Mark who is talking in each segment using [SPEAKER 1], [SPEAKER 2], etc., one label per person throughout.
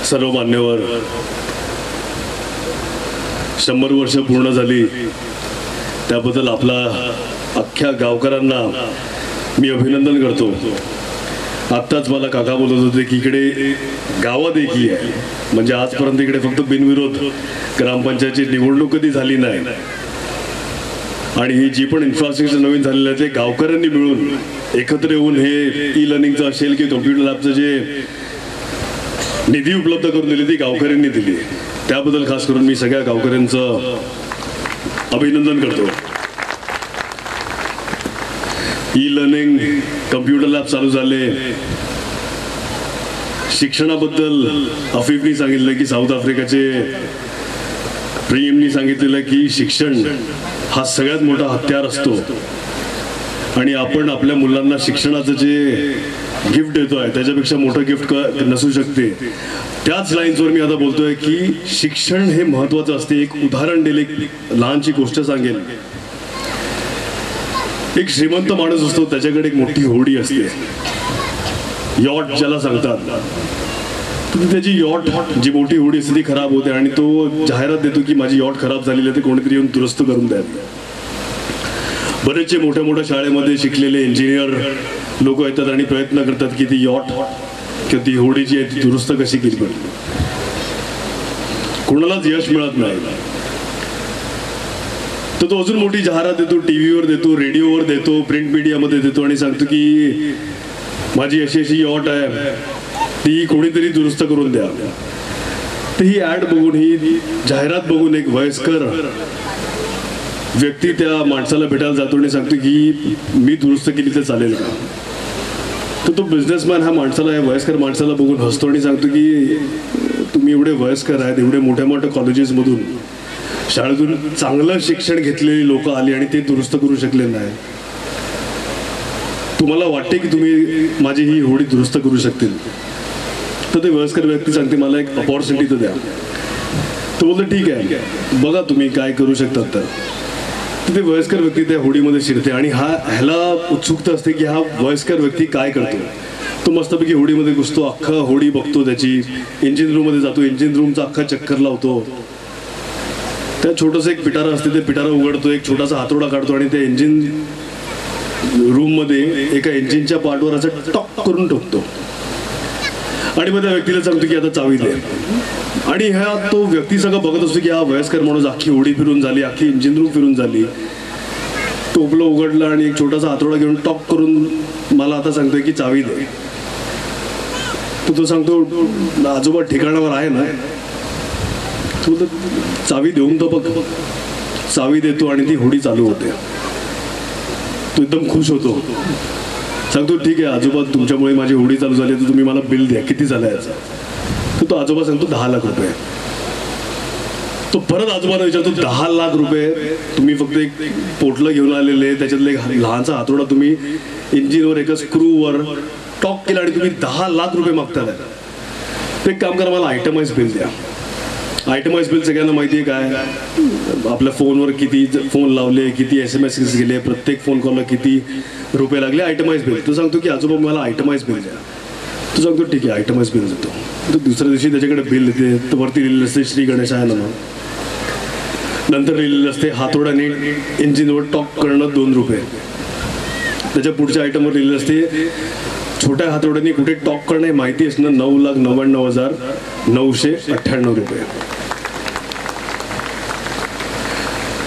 [SPEAKER 1] सर्व मान्यवर 100 वर्ष पूर्ण झाली त्याबद्दल आपला अख्ख्या गावकरांना मी अभिनंदन करतो। आत्ताच मला काका बोलत होते की इकडे गावात एकी आहे, म्हणजे आजपर्यंत इकडे फक्त बिनविरोध ग्रामपंचायतची निवडणूक कधी झाली नाही आणि ही जी पण इन्फ्रास्ट्रक्चर नवीन झालेलं आहे ते गावकऱ्यांनी मिळून एकत्र येऊन हे ई लर्निंगचं असेल की कॉम्प्युटर लॅबचं जे निधी उपलब्ध करून दिली ती गावकऱ्यांनी दिली, त्याबद्दल खास करून मी सगळ्या गावकऱ्यांचं अभिनंदन करतो। ई लर्निंग कॉम्प्युटर लॅब चालू झाले। शिक्षणाबद्दल अफीफनी सांगितलं की साऊथ आफ्रिकाचे प्रीएमनी सांगितलेलं की शिक्षण हा सगळ्यात मोठा हत्यार असतो आणि आपण आपल्या मुलांना शिक्षणाचं जे गिफ्ट देतोय त्याच्यापेक्षा मोठं गिफ्ट नसू शकते। त्याच लाईन्सवर मी आता बोलतोय की शिक्षण हे महत्त्वाचं असते। एक उदाहरण दिले, एक लहानशी गोष्ट सांगेल। एक श्रीमंत माणूस असतो, त्याच्याकडे एक मोठी होडी असते, यॉट ज्याला सांगतात। त्याची यॉट जी मोठी होडी असते ती खराब होते आणि तो जाहिरात देतो की माझी यॉट खराब झालेली आहे, ते कोणीतरी येऊन दुरुस्त करून द्यावी। बरेचसे मोठ्या मोठ्या शाळेमध्ये शिकलेले इंजिनियर लोक येतात आणि प्रयत्न करतात की ती यॉट किंवा ती होडी जी आहे ती दुरुस्त कशी केली पाहिजे, कोणालाच यश मिळत नाही। तर तो अजून मोठी जाहिरात देतो, टीव्हीवर देतो, रेडिओवर देतो, प्रिंट मीडियामध्ये देतो आणि सांगतो की माझी अशी अशी यॉट आहे, ती कोणीतरी दुरुस्त करून द्या। तर ही ऍड बघून, ही जाहिरात बघून एक वयस्कर व्यक्ती त्या माणसाला भेटायला जातो आणि सांगतो की मी दुरुस्त केली तर चालेल का? तर तो बिझनेसमॅन ह्या माणसाला, या वयस्कर माणसाला बघून हसतो आणि सांगतो की तुम्ही एवढे वयस्कर आहेत, एवढे मोठ्या मोठ्या कॉलेजेसमधून शाळेतून चांगलं शिक्षण घेतलेली लोक आली आणि ते दुरुस्त करू शकले नाही, तुम्हाला वाटते की तुम्ही माझी ही होडी दुरुस्त करू शकतील? तर ते वयस्कर व्यक्ती सांगते मला एक अपॉर्च्युनिटी तर द्या। तो बोलतो ठीक आहे, बघा तुम्ही काय करू शकतात। तर ते वयस्कर व्यक्ती त्या होडीमध्ये शिरते आणि ह्याला उत्सुकता असते की हा वयस्कर व्यक्ती काय करतो। तो मस्तपैकी होडीमध्ये घुसतो, अख्खा होडी बघतो, त्याची इंजिन रूम मध्ये जातो, इंजिन रूमचा अख्खा चक्कर लावतो। त्या छोटंसं एक पिटारा असते, ते पिटारा उघडतो, एक छोटासा हातोडा काढतो आणि त्या इंजिन रूम मध्ये एका इंजिनच्या पार्टवर असं टॉक करून ठोकतो आणि मग त्या व्यक्तीला सांगतो की आता चावी दे। आणि ह्या तो व्यक्ती सगळं बघत असतो की हा वयस्कर माणूस अख्खी होडी फिरून झाली, अख्खी इंजिन रूम फिरून झाली, टोपलं उघडलं आणि एक छोटासा हातोडा घेऊन टॉक करून मला आता सांगतोय की चावी दे। तो सांगतो आजोबा ठिकाणावर आहे ना? तो चावी देऊन तो बघ, चावी देतो आणि ती होडी चालू होते। तो एकदम खुश होतो, सांगतो ठीक आहे आजोबा, तुमच्यामुळे माझी होडी चालू झाली, तर तुम्ही मला बिल द्या, किती झालं याचं? तर तो आजोबा सांगतो 10 लाख रुपये। तो परत आजोबाला विचारतो 10 लाख रुपये तुम्ही फक्त एक पोटलं घेऊन आलेले, त्याच्यातलं एक लहानसा हातोडा तुम्ही इंजिनवर एका स्क्रूवर टॉक केला आणि तुम्ही 10 लाख रुपये मागताय? तर एक काम करा, मला आयटमाइज बिल द्या। आयटमाइज बिल सगळ्यांना माहिती आहे काय? आपल्या फोनवर किती फोन लावले, किती SMS गेले, प्रत्येक फोन कॉलला किती रुपये लागले, आयटमाइज बिल। तो सांगतो की आजोबा मला आयटमाइज बिल द्या। तो सांगतो ठीक आहे आयटमाइज बिल देतो। तो दुसऱ्या दिवशी त्याच्याकडे बिल देते, तर वरती लिहिलेलं असते श्री गणेशाय नमः, नंतर लिहिलेलं असते हातोडाने इंजिनवर टॉक करणं 2 रुपये, त्याच्या पुढच्या आयटमवर लिहिलेलं असते छोट्या हातोड्याने कुठे टॉक करणं हे माहिती असणं 9,99,998 रुपये।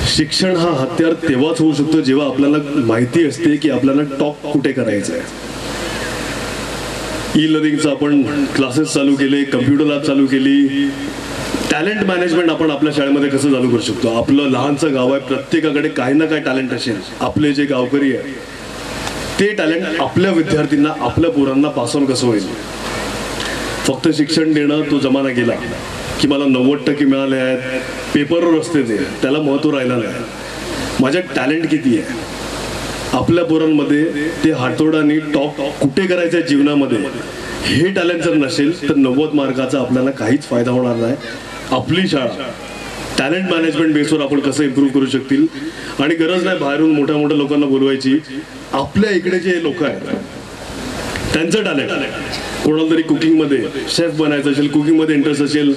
[SPEAKER 1] शिक्षण हा हत्यार तेव्हाच होऊ शकतो जेव्हा आपल्याला माहिती असते की आपल्याला टॉक कुठे करायचं आहे। ई लर्निंगचं आपण क्लासेस चालू केले, कम्प्युटर लॅब चालू केली, टॅलेंट मॅनेजमेंट आपण आपल्या शाळेमध्ये कसं चालू करू शकतो? आपलं लहानचं गाव आहे, प्रत्येकाकडे काही ना काही टॅलेंट असेल। आपले जे गावकरी आहे ते टॅलेंट आपल्या विद्यार्थ्यांना, आपल्या पोरांना पास ऑन कसं होईल? फक्त शिक्षण देणं तो जमाना गेला की मला 90% मिळाले आहेत, पेपरवर असते ते, त्याला महत्त्व राहिलं नाही। माझ्यात टॅलेंट किती आहे? आपल्या पोरांमध्ये ते हातोडाने टॉक कुठे करायचं आहे जीवनामध्ये, हे टॅलेंट जर नसेल तर 90 मार्काचा आपल्याला काहीच फायदा होणार नाही। आपली शाळा टॅलेंट मॅनेजमेंट बेसवर आपण कसं इम्प्रूव्ह करू शकतील, आणि गरज नाही बाहेरून मोठ्या मोठ्या लोकांना बोलवायची, आपल्या इकडे जे लोक आहेत त्यांचं टॅलेंट कोणाला तरी कुकिंगमध्ये शेफ बनायचं असेल, कुकिंगमध्ये इंटरेस्ट असेल,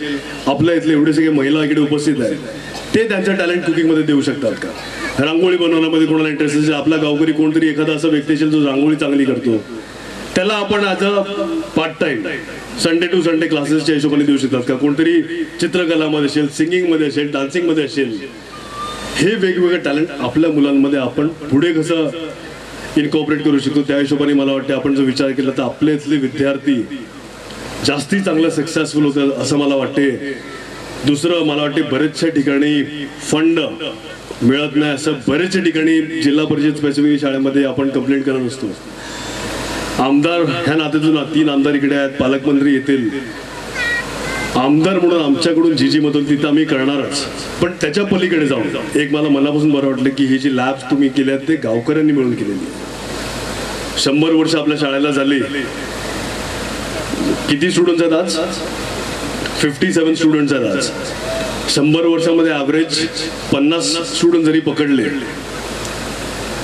[SPEAKER 1] आपल्या इथले एवढे सगळे महिला इकडे उपस्थित आहेत, ते त्यांचं टॅलेंट कुकिंगमध्ये देऊ शकतात का? रांगोळी बनवण्यामध्ये कोणाला इंटरेस्ट असेल, आपला गावकरी कोणतरी एखादा असा व्यक्ती असेल जो रांगोळी चांगली करतो, त्याला आपण as a part time Sunday to Sunday क्लासेसच्या हिशोबाने देऊ शकतात का? कोणतरी चित्रकलामध्ये असेल, सिंगिंगमध्ये असेल, डान्सिंगमध्ये असेल, हे वेगवेगळे टॅलेंट आपल्या मुलांमध्ये आपण पुढे कसं इनकॉर्पोरेट करू शकतो, त्या हिशोबाने मला वाटते आपण जर विचार केला तर आपले इथले विद्यार्थी जास्ती चांगलं सक्सेसफुल होतं असं मला वाटते. दुसरं मला वाटते बरेचशा ठिकाणी फंड मिळत नाही, असं बरेचशा ठिकाणी जिल्हा परिषद स्पेसिफिक शाळेमध्ये आपण कंप्लेंट करत असतो. आमदार ह्या नात्यातून 3 आमदार इकडे आहेत, पालकमंत्री येतील, आमदार म्हणून आमच्याकडून जी मत होती तिथं आम्ही करणारच, पण त्याच्या पलीकडे जाऊन एक मला मनापासून बरं वाटलं की ही जी लॅब्स तुम्ही केल्या ते गावकऱ्यांनी मिळून केलेली. 100 वर्ष आपल्या शाळेला झाली. किती स्टुडंट्स आहेत आज? 57 स्टुडंट्स आहेत आज. 100 वर्षामध्ये ॲव्हरेज 50 स्टुडंट जरी पकडले,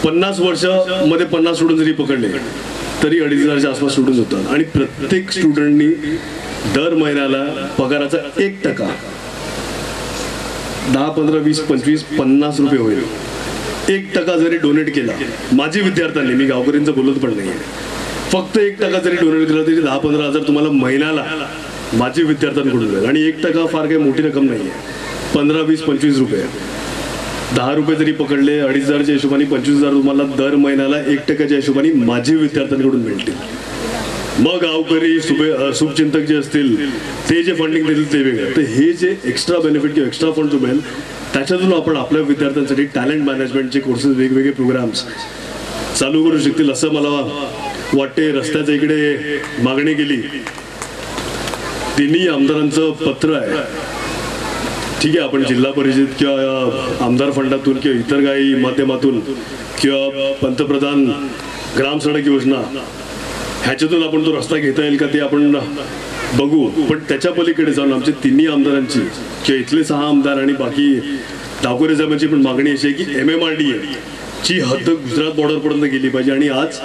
[SPEAKER 1] 50 वर्षामध्ये 50 स्टुडंट जरी पकडले तरी 2,500च्या आसपास स्टुडंट्स होतात. आणि प्रत्येक स्टुडंटनी दर महिन्याला पगाराचा 1% 10, 15, 20, 25, 50 रुपये होईल. 1% जरी डोनेट केला माझी विद्यार्थ्यांनी, मी गावकऱ्यांचं बोलत पण नाही, फक्त 1% जरी डोनेट केला तरी 10-15 हजार तुम्हाला महिन्याला माझी विद्यार्थ्यांकडून मिळेल. आणि 1% फार काही मोठी रक्कम नाही आहे. 15, 20, 25 रुपये, 10 रुपये जरी पकडले 2,500च्या हिशोबाने 25,000 तुम्हाला दर महिन्याला 1%च्या हिशोबाने माझी विद्यार्थ्यांकडून मिळतील. मग गावकरी शुभचिंतक जे असतील ते जे फंडिंग देतील ते वेगळं. तर हे जे एक्स्ट्रा बेनिफिट किंवा एक्स्ट्रा फंड जो मिळेल त्याच्यातून आपण आपल्या विद्यार्थ्यांसाठी टॅलेंट मॅनेजमेंटचे कोर्सेस, वेगवेगळे प्रोग्राम्स चालू करू शकतील असं मला वाटते. रस्त्याच्या इकडे मागणी केली, तिन्ही आमदारांचं पत्र आहे. ठीक आहे, आपण जिल्हा परिषद किंवा आमदार फंडातून किंवा इतर काही माध्यमातून किंवा पंतप्रधान ग्राम सडक योजना ह्याच्यातून आपण तो रस्ता घेता येईल का ते आपण बघू. पण त्याच्या पलीकडे जाऊन आमच्या तिन्ही आमदारांची किंवा इथले 6 आमदार आणि बाकी डाकोरे साहेबांची पण मागणी अशी आहे की MMRDA ची हद्द गुजरात बॉर्डरपर्यंत गेली पाहिजे. आणि आज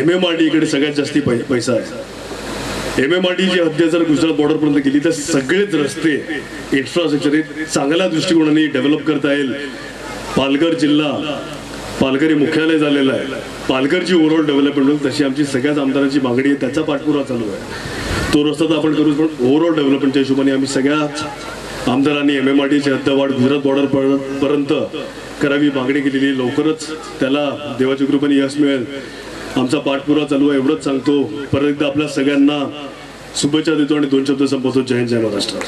[SPEAKER 1] MMRDA कडे सगळ्यात जास्ती पैसा आहे. MMRDA ची हद्द जर गुजरात बॉर्डरपर्यंत गेली तर सगळेच रस्ते इन्फ्रास्ट्रक्चर चांगल्या दृष्टिकोनाने डेव्हलप करता येईल. पालघर जिल्हा पालघरी मुख्यालय झालेलं आहे, पालघरची ओव्हरऑल डेव्हलपमेंट होईल तशी आमची सगळ्याच आमदारांची मागणी आहे. त्याचा पाठपुरावा चालू आहे. तो रस्ता तर आपण करू, पण ओव्हरऑल डेव्हलपमेंटच्या हिशोबाने आम्ही सगळ्याच आमदारांनी MMRDA ची हद्दवाढ गुजरात बॉर्डर पर्यंत करावी मागणी केलेली. लवकरच त्याला देवाच्या कृपेने यश मिळेल. आमचा पाठपुरावा चालू आहे. एवढंच सांगतो. परत एकदा आपल्या सगळ्यांना शुभेच्छा देतो आणि 2 शब्द संपवतो. जय हिंद, जय महाराष्ट्र.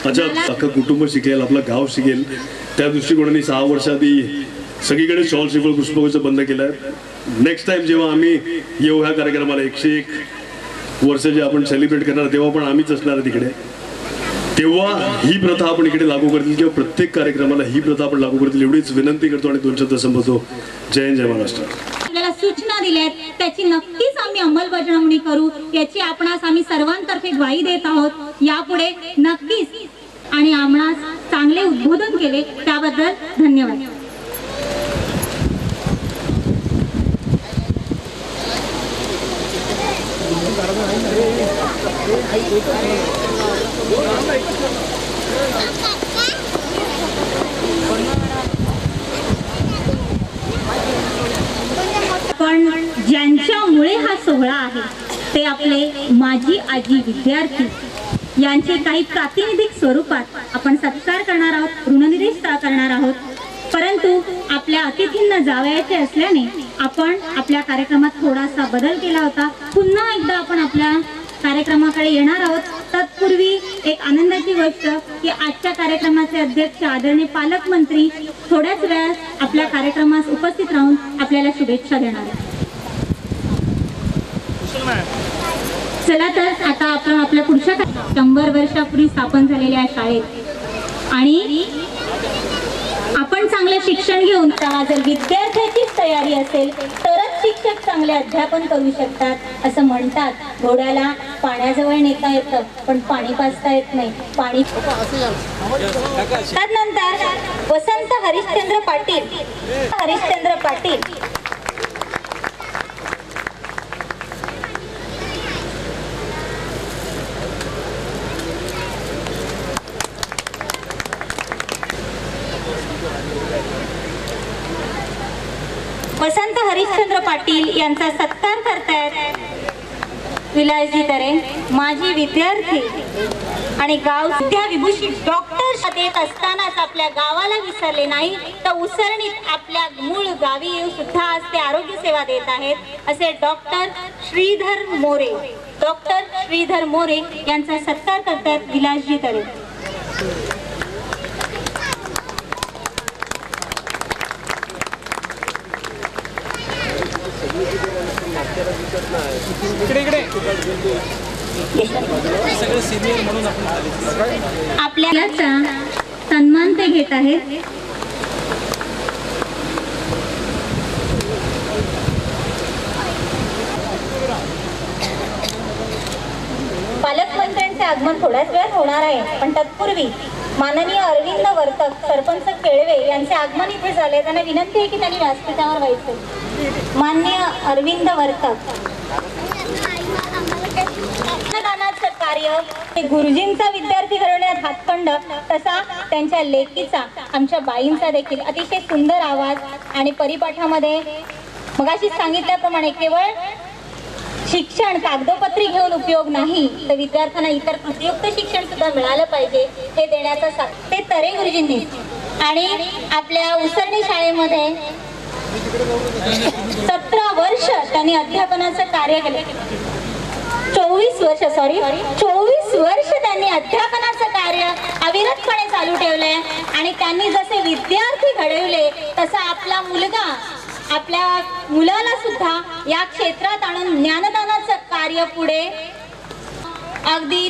[SPEAKER 1] अच्छा, अख्खं कुटुंब शिकेल, आपलं गाव शिकेल, त्या दृष्टिकोनाने 6 वर्षाआधी सगळीकडे शॉल शिकवळ पुष्पगुच्छ बंद केलाय. नेक्स्ट टाइम जेव्हा आम्ही येऊ ह्या कार्यक्रमाला 101 वर्ष जे आपण सेलिब्रेट करणार तेव्हा पण आम्हीच असणार आहे तिकडे. तेव्हा ही प्रथा आपण इकडे लागू करतील किंवा प्रत्येक कार्यक्रमाला ही प्रथा आपण लागू करतील एवढीच विनंती करतो आणि 2 शब्द संपवतो. जय हिंद, जय महाराष्ट्र.
[SPEAKER 2] आपल्याला सूचना दिल्यात त्याची नक्कीच आम्ही अंमलबजावणी करू याची आपणास आम्ही सर्वांतर्फे ग्वाही देत आहोत. यापुढे नक्कीच आणि आपणास चांगले उद्बोधन केले त्याबद्दल धन्यवाद. पण ज्यांच्यामुळे हा सोहळा आहे ते आपले माजी आजी विद्यार्थी यांचे काही प्रातिनिधिक स्वरूपात आपण सत्कार करणार आहोत, ऋणनिदेश करणार आहोत. परंतु आपल्या अतिथींना जावयाचे असल्याने आपण आपल्या कार्यक्रमात थोडासा बदल केला होता. पुन्हा एकदा आपण आपल्या कार्यक्रमाकडे येणार आहोत. तत्पूर्वी एक आनंदाची गोष्ट की आजच्या कार्यक्रमाचे अध्यक्ष आदरणीय पालकमंत्री थोड्याच वेळात आपल्या कार्यक्रमास उपस्थित राहून आपल्याला शुभेच्छा देणार आहेत. चला तर आता आपण आपल्या पुढच्या 100 वर्षापूर्वी स्थापन झालेल्या शाळेत आणि आपण चांगले शिक्षण घेऊन जर विद्यार्थ्याचीच तयारी असेल तरच शिक्षक चांगले अध्यापन करू शकतात असं म्हणतात. घोड्याला पाण्याजवळ नेता येतं पण पाणी पाजता येत नाही. पाणी त्यानंतर वसंत हरिश्चंद्र पाटील हरिश्चंद्र पाटील यांचा सत्कार करतायत विलासजी तरे, माजी विद्यार्थी आणि गाव विद्याविभूषित डॉक्टर देत असतानाच आपल्या गावाला विसरले नाही, तर उसरणीत आपल्या मूळ गावी येऊन सुद्धा आज ते आरोग्य सेवा देत आहेत असे डॉक्टर श्रीधर मोरे. डॉक्टर श्रीधर मोरे यांचा सत्कार करतात विलासजी तरे. आपल्याचा सन्मान ते घेत आहेत. पालकमंत्र्यांचे आगमन थोड्याच वेळात होणार आहे, पण तत्पूर्वी माननीय अरविंद वर्तक सरपंच केळवे यांचे आगमन इथे झाले. त्यांना विनंती आहे की त्यांनी व्यासपीठावर व्हायचे. माननीय अरविंद वर्तक, दानाचं कार्य हे गुरुजींचा विद्यार्थी घडवण्यात हातखंड, तसा त्यांच्या लेकीचा आमच्या बाईंचा देखील अतिशय सुंदर आवाज आणि परिपाठामध्ये मगाशी सांगितल्याप्रमाणे केवळ शिक्षण कागदोपत्री घेऊन उपयोग नाही, तर विद्यार्थ्यांना इतर कृतीयुक्त शिक्षण सुद्धा मिळालं पाहिजे हे देण्याचा ते तरे गुरुजींनी आणि आपल्या उसरणी शाळेमध्ये 17 वर्ष त्यांनी अध्यापनाचं कार्य केले. 24 वर्ष त्यांनी अध्यापनाचं कार्य अविरतपणे चालू ठेवले आणि त्यांनी जसे विद्यार्थी घडवले तसा आपला मुलगा आपल्या मुलाला सुद्धा या क्षेत्रात आणून ज्ञानदानाचं कार्य अगदी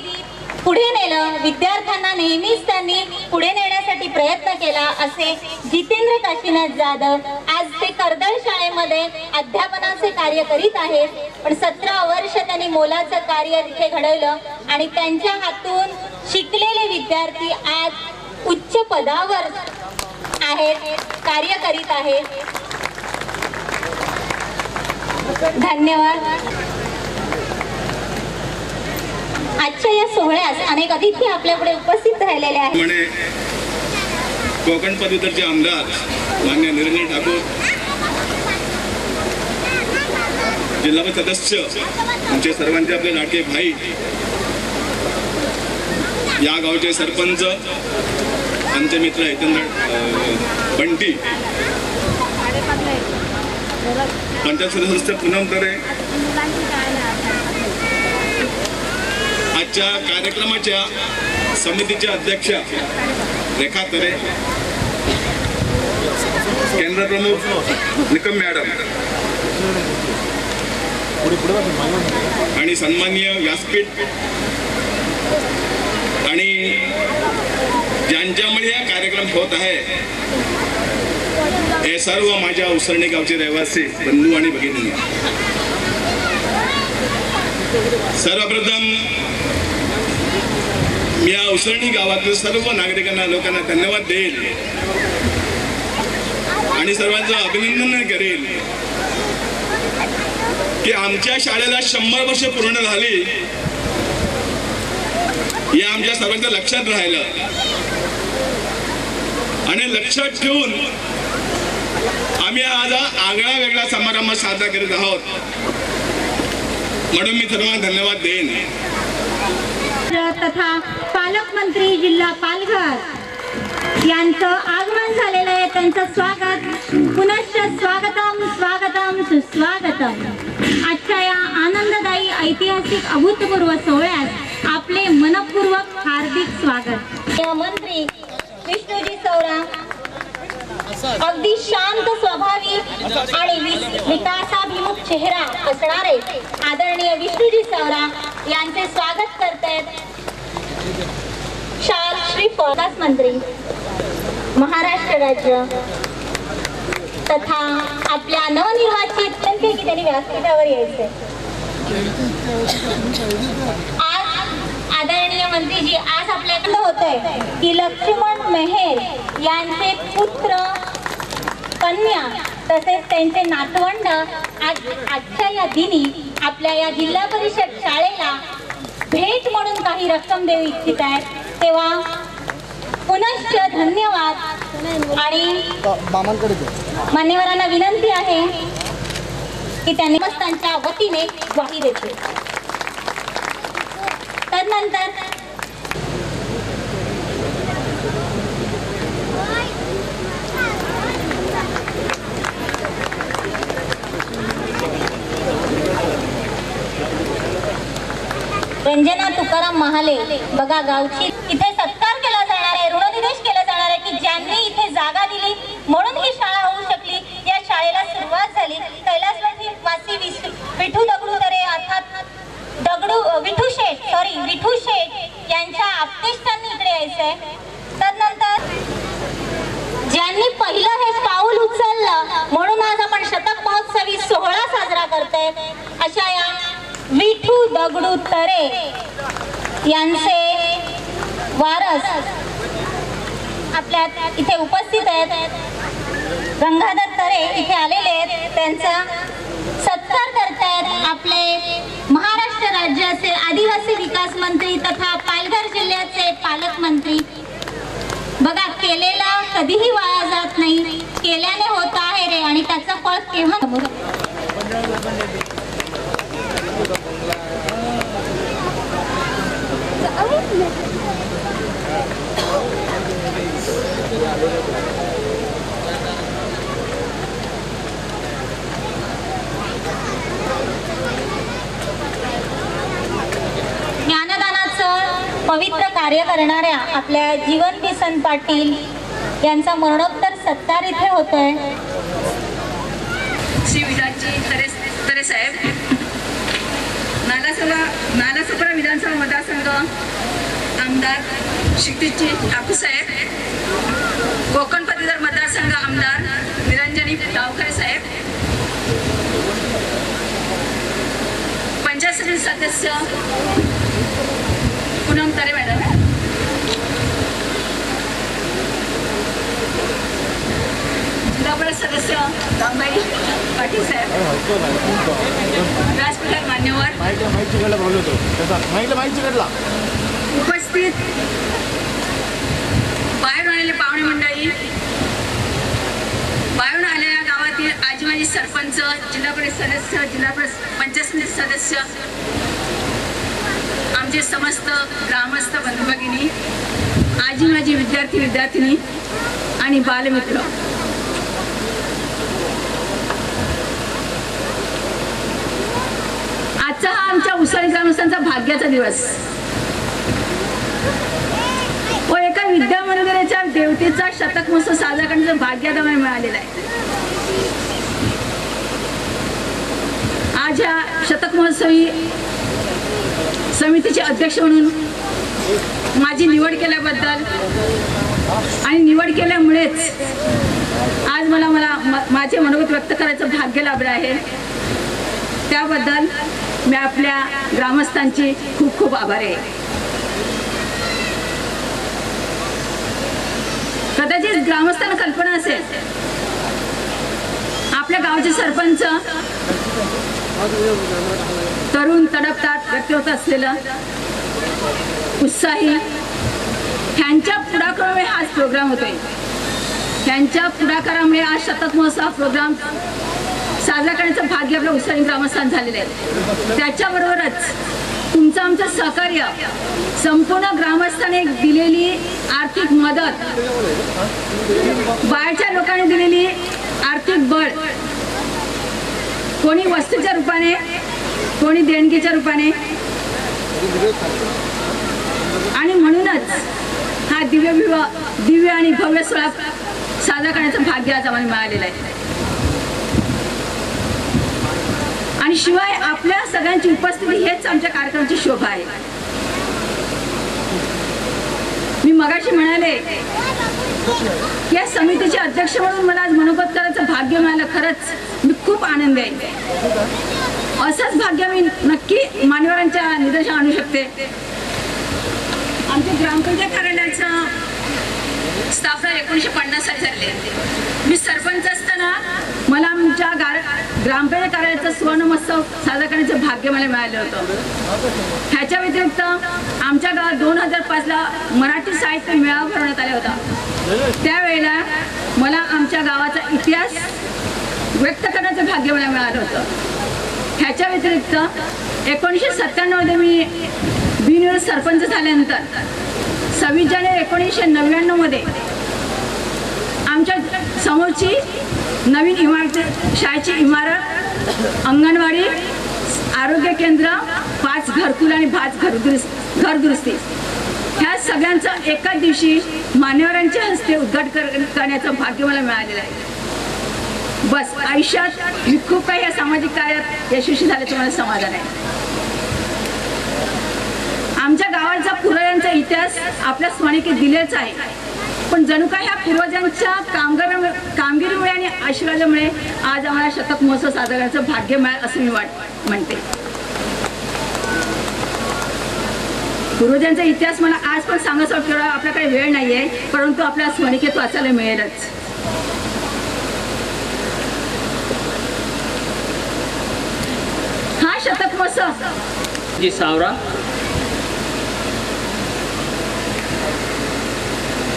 [SPEAKER 2] पुढे नेलं. विद्यार्थ्यांना नेहमीच त्यांनी पुढे नेण्यासाठी प्रयत्न केला असे जितेंद्र काशीनाथ जाधव आज ते कर्दळ शाळेमध्ये अध्यापनाचे कार्य करीत आहेत. पण 17 वर्ष त्यांनी मोलाचं कार्य तिथे घडवलं आणि त्यांच्या हातून शिकलेले विद्यार्थी आज उच्च पदावर आहेत, कार्य करीत आहेत. धन्यवाद. आजच्या या सोहळ्यास अनेक अतिथी आपल्यापुढे उपस्थित राहिलेले आहेत.
[SPEAKER 3] कोकण पदवीधरचे आमदार मान्य निरंजन ठाकूर, जिल्हा सदस्य आमचे सर्वांचे आपले लाडके भाई, या गावचे सरपंच आमचे मित्र हितेंद्र बंटी, पंचायत सदस्य पूनम तरे, आजच्या कार्यक्रमाच्या समितीच्या अध्यक्षा रेखा तरे, केंद्र प्रमुख निकम मॅडम आणि सन्माननीय व्यासपीठ आणि ज्यांच्यामुळे हा कार्यक्रम होत आहे हे सर्व माझ्या उसरणी गावचे रहिवासी बंधू आणि भगिनी, सर्वप्रथम मी या उसरणी गावातील सर्व नागरिकांना लोकांना धन्यवाद देईल आणि सर्वांचं अभिनंदन करेल की आमच्या शाळेला 100 वर्ष पूर्ण झाली या आमच्या सर्वांच्या लक्षात राहिलं आणि लक्षात ठेवून आम्ही आज आगळा वेगळा समारंभ साजरा करीत आहोत. म्हणून मी सर्वांना धन्यवाद देईन.
[SPEAKER 2] तथा पालकमंत्री जिल्हा पालघर यांचं आगमन झालेलं आहे. त्यांचं स्वागत पुनश्च स्वागतम स्वागतम सुस्वागतम. आजच्या या आनंददायी ऐतिहासिक अभूतपूर्व सोहळ्यात आपले मनपूर्वक हार्दिक स्वागत. मंत्री विष्णूजी सौरा, अगदी शांत स्वभावी आणि विकासाभिमुख चेहरा असणारे आदरणीय विष्णूजी सौरा यांचे स्वागत करतायत. शाल श्री विकास मंत्री महाराष्ट्र राज्य तथा आपल्या नवनिर्वाचित विनंती की त्यांनी व्यासपीठावर यायचे. आज आदरणीय मंत्रीजी, आज आपल्याकडे होतंय की लक्ष्मण मेहेर यांचे पुत्र कन्या तसेच त्यांचे नातवंड आज आजच्या या दिनी आपल्या या जिल्हा परिषद शाळेला भेट म्हणून काही रक्कम देऊ इच्छित आहेत. तेव्हा पुनश्च धन्यवाद आणि मान्यवरांना विनंती आहे की त्यांनी त्यांच्या वतीने ग्वाही देते. तदनंतर रंजना तुकाराम महाले बघा गावची इथे सत्कार केला जाणार आहे, ऋणनिदेश केला जाणार आहे की ज्यांनी इथे जागा दिली म्हणून ही शाळा होऊ शकली. या शाळेला सुरुवात झाली कैलासवासी विठू दगडू तरे अर्थात विठू शेठ यांच्या आपतेष्टांनी इकडे यायचंय. तदनंतर ज्यांनी पहिलं हे पाऊल उचललं म्हणून आज आपण शतक महोत्सवी सोहळा साजरा करतोय अशा या विठू दगडू तरे यांचे वारस आपल्या इथे उपस्थित आहेत. गंगाधर तरे इथे आलेले आहेत, त्यांचा सत्कार करतायत आपले महाराष्ट्र राज्याचे आदिवासी विकास मंत्री तथा पालघर जिल्ह्याचे पालकमंत्री. बघा केलेला कधीही वाया जात नाही, केल्याने होत आहे रे आणि त्याचं फळ केव्हा ज्ञानदानाचं पवित्र कार्य करणाऱ्या आपल्या जीवन किसन पाटील यांचा मरणोत्तर सत्कार इथे होतोय.
[SPEAKER 4] श्री विधानजी तरे साहेब, नालासोपारा विधानसभा मतदारसंघ आमदार क्षितिजी ठाकूर साहेब, कोकण पदवीधर मतदारसंघ आमदार निरंजनी डावखरे साहेब, पंचायत समिती सदस्य पूनम तरे मॅडम, जिल्हा परिषद सदस्य रामबाई पाटील साहेब, व्यासपीठावर मान्यवर उपस्थित बाहेरून आलेले पाहुणे मंडळी, बाहेरून आलेल्या गावातील आजी माजी सरपंच, जिल्हा परिषद सदस्य, जिल्हा परिषद पंचायत समिती सदस्य, आमचे समस्त ग्रामस्थ बंधू भगिनी, आजी माजी विद्यार्थी विद्यार्थिनी आणि बालमित्र, आजचा हा आमच्या उसळी ग्रामस्थांचा भाग्याचा दिवस व एका विद्या मंदिराच्या देवतेचा शतक महोत्सव साजरा करण्याचं भाग्य आम्हाला मिळालेलं आहे. आज या शतक महोत्सवी समितीचे अध्यक्ष म्हणून माझी निवड केल्याबद्दल आणि निवड केल्यामुळेच आज मला माझे मनोगत व्यक्त करायचं भाग्य लाभलं आहे. त्याबद्दल मी आपल्या ग्रामस्थांची खूप खूप आभारी आहे. कदाचित ग्रामस्थांना कल्पना असेल आपल्या गावचे सरपंच तरुण तडपतात व्यक्तिमत्व असलेलं उत्साही, त्यांच्या पुढाकारामुळे हाच प्रोग्राम होतोय. त्यांच्या पुढाकारामुळे आज शतक महोत्सव प्रोग्राम साजरा करण्याचं भाग्य आपल्या उसळी ग्रामस्थान झालेलं आहे. त्याच्याबरोबरच तुमचं आमचं सहकार्य, संपूर्ण ग्रामस्थाने दिलेली आर्थिक मदत, बाहेरच्या लोकांनी दिलेली आर्थिक बळ, कोणी वस्तूच्या रूपाने, कोणी देणगीच्या रूपाने, आणि म्हणूनच हा दिव्य आणि भव्य सोहळा साजरा करण्याचं भाग्य आज आम्हाला मिळालेलं आहे. आणि शिवाय आपल्या सगळ्यांची उपस्थिती हेच आमच्या कार्यक्रमाची शोभा आहे. मी मगाशी म्हणाले या समितीचे अध्यक्ष म्हणून मला आज मनोगत करायचं भाग्य मिळालं. खरंच मी खूप आनंदी आहे. असंच भाग्य मी नक्की मान्यवरांच्या निदर्शनास आणू शकते. आमच्या ग्रामपंचायत कार्यालयाचं स्थापना 1950 साली झाली. मी सरपंच असताना मला आमच्या ग्रामपंचायत कार्यालयाचा सुवर्ण महोत्सव साजरा करण्याचं भाग्य मला मिळालं होतं. ह्याच्या व्यतिरिक्त आमच्या गावात 2005ला मराठी साहित्य मेळावा भरवण्यात आला होता. त्यावेळेला मला आमच्या गावाचा इतिहास व्यक्त करण्याचं भाग्य मला मिळालं होतं. ह्याच्या व्यतिरिक्त 1997 मी बिनविरोध सरपंच झाल्यानंतर 26 जानेवारी 1999 आमच्या समोरची नवीन इमारत, शाळेची इमारत, अंगणवाडी, आरोग्य केंद्र, 5 घरकुल आणि 5 घरदुरुस्ती ह्या सगळ्यांचं एकाच दिवशी मान्यवरांच्या हस्ते उद्घाटन करण्याचं भाग्य मला मिळालेलं आहे. बस आयुष्यात मी खूप काही या सामाजिक कार्यात यशस्वी झाल्याचं मला समाधान आहे. आमच्या गावाचा पूर्वजांचा इतिहास आपल्या स्मरणिकेत दिलेच आहे, पण जणू काय ह्या पूर्वजांच्या कामगिरीमुळे आणि आशीर्वादामुळे आज आम्हाला शतक महोत्सव साजरा करण्याचं भाग्य मिळालं असं मी म्हणते. पूर्वजांचा इतिहास मला आज पण सांगायचं वाटतं, आपल्याकडे वेळ नाही आहे, परंतु आपल्या स्मरणिकेत वाचायला मिळेलच. हा शतक महोत्सव
[SPEAKER 5] जी सावरा,